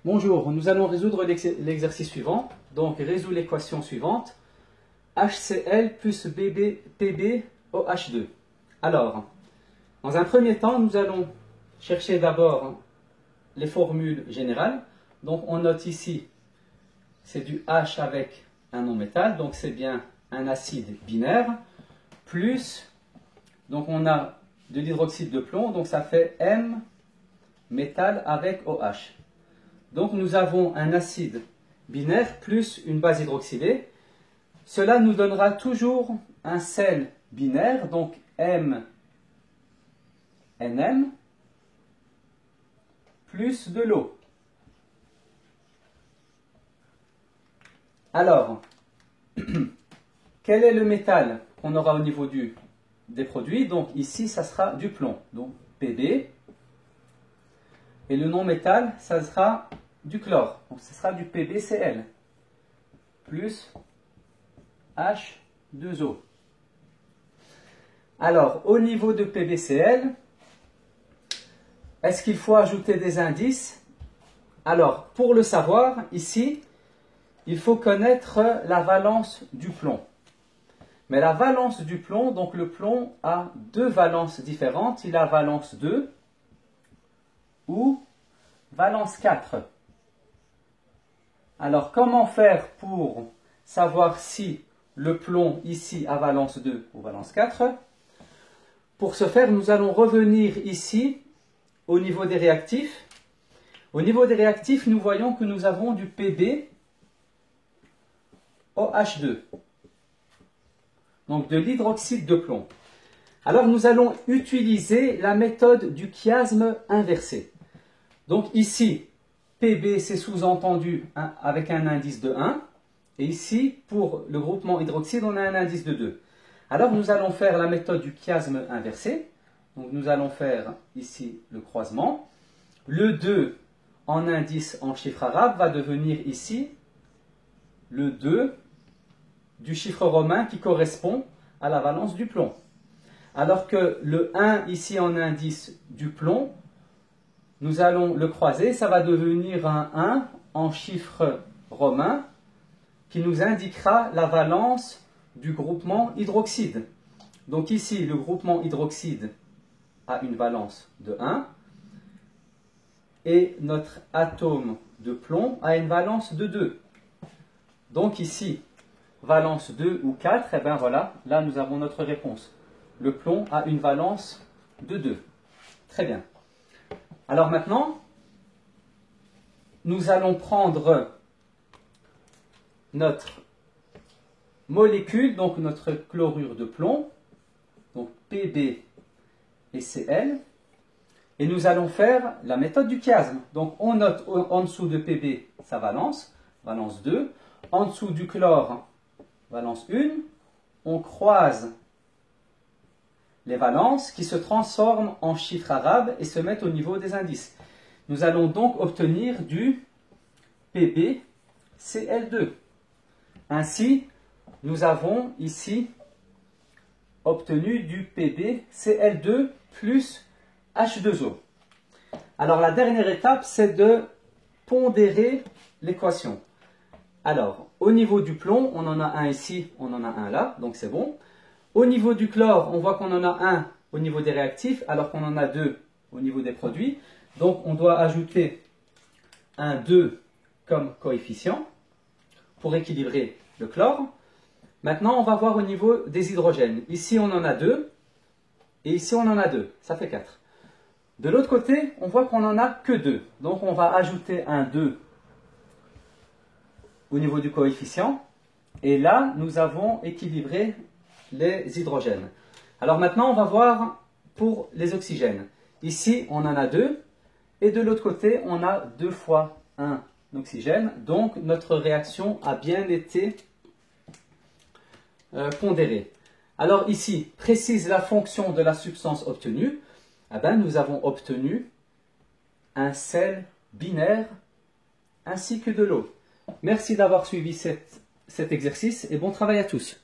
Bonjour, nous allons résoudre l'exercice suivant. Donc, résout l'équation suivante. HCl plus PbOH2. Alors, dans un premier temps, nous allons chercher d'abord les formules générales. Donc, on note ici, c'est du H avec un non-métal. Donc, c'est bien un acide binaire. Plus, donc on a de l'hydroxyde de plomb. Donc, ça fait M métal avec OH. Donc nous avons un acide binaire plus une base hydroxylée. Cela nous donnera toujours un sel binaire, donc MNM plus de l'eau. Alors, quel est le métal qu'on aura au niveau des produits? Donc ici, ça sera du plomb, donc Pb. Et le non-métal, ça sera du chlore. Donc, ce sera du PbCl plus H2O. Alors, au niveau de PbCl, est-ce qu'il faut ajouter des indices? Alors, pour le savoir, ici, il faut connaître la valence du plomb. Mais la valence du plomb, donc le plomb a deux valences différentes. Il a valence 2 ou valence 4. Alors, comment faire pour savoir si le plomb ici a valence 2 ou valence 4? Pour ce faire, nous allons revenir ici au niveau des réactifs. Au niveau des réactifs, nous voyons que nous avons du PbOH2. Donc, de l'hydroxyde de plomb. Alors, nous allons utiliser la méthode du chiasme inversé. Donc ici, Pb, c'est sous-entendu avec un indice de 1. Et ici, pour le groupement hydroxyde, on a un indice de 2. Alors, nous allons faire la méthode du chiasme inversé. Donc, nous allons faire ici le croisement. Le 2 en indice en chiffre arabe va devenir ici le 2 du chiffre romain qui correspond à la valence du plomb. Alors que le 1 ici en indice du plomb, nous allons le croiser, ça va devenir un 1 en chiffre romain qui nous indiquera la valence du groupement hydroxyde. Donc ici, le groupement hydroxyde a une valence de 1 et notre atome de plomb a une valence de 2. Donc ici, valence 2 ou 4, et bien voilà, là nous avons notre réponse. Le plomb a une valence de 2. Très bien. Alors maintenant, nous allons prendre notre molécule, donc notre chlorure de plomb, donc Pb et Cl, et nous allons faire la méthode du chiasme. Donc on note en dessous de Pb sa valence, valence 2, en dessous du chlore, valence 1, on croise les valences qui se transforment en chiffres arabes et se mettent au niveau des indices. Nous allons donc obtenir du PbCl2. Ainsi, nous avons ici obtenu du PbCl2 plus H2O. Alors, la dernière étape, c'est de pondérer l'équation. Alors, au niveau du plomb, on en a un ici, on en a un là, donc c'est bon. Au niveau du chlore, on voit qu'on en a un au niveau des réactifs, alors qu'on en a deux au niveau des produits. Donc, on doit ajouter un 2 comme coefficient pour équilibrer le chlore. Maintenant, on va voir au niveau des hydrogènes. Ici, on en a 2, et ici, on en a 2. Ça fait 4. De l'autre côté, on voit qu'on n'en a que 2. Donc, on va ajouter un 2 au niveau du coefficient. Et là, nous avons équilibré les hydrogènes. Alors maintenant, on va voir pour les oxygènes. Ici, on en a 2. Et de l'autre côté, on a 2 fois 1 oxygène. Donc, notre réaction a bien été pondérée. Alors ici, précise la fonction de la substance obtenue. Eh bien, nous avons obtenu un sel binaire ainsi que de l'eau. Merci d'avoir suivi cet exercice et bon travail à tous.